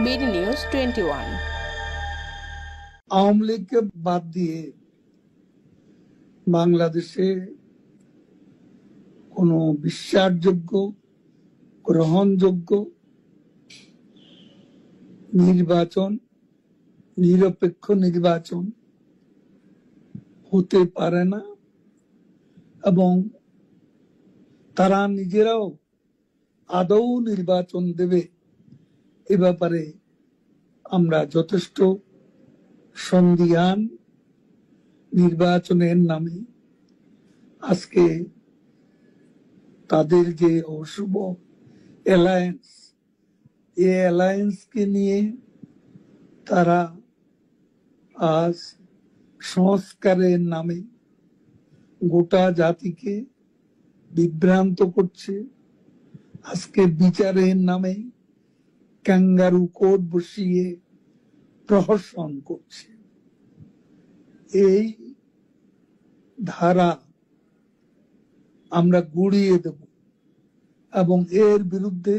BD news 21। Awami লীগকে বাদ দিয়ে বাংলাদেশে কোনো বিশ্বাসযোগ্য, গ্রহণযোগ্য নির্বাচন, নিরপেক্ষ নির্বাচন হতে পারে না এবং তারা নিজেরাও আদৌ নির্বাচন দেবে এ ব্যাপারে আমরা যথেষ্ট সন্দিহান। নির্বাচনের নামে আজকে তাদের যে অশুভ অ্যালায়েন্স, এই অ্যালায়েন্সকে নিয়ে তারা আজ সংস্কারের নামে গোটা জাতিকে বিভ্রান্ত করছে। আজকে বিচারের নামে ক্যাঙ্গারু কোর্ট বসিয়ে প্রহসন করছে। এই ধারা আমরা গুড়িয়ে দেব এবং এর বিরুদ্ধে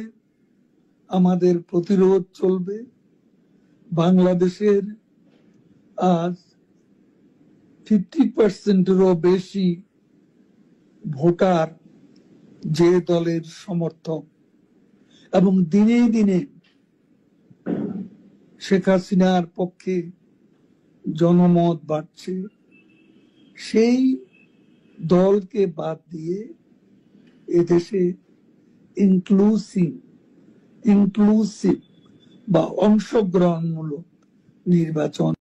আমাদের প্রতিরোধ চলবে। বাংলাদেশের আজ 50%-এরও বেশি ভোটার যে দলের সমর্থক এবং দিনে দিনে শেখ হাসিনার পক্ষে জনমত বাড়ছে, সেই দলকে বাদ দিয়ে এদেশে ইনক্লুসিভ বা অংশগ্রহণমূলক নির্বাচন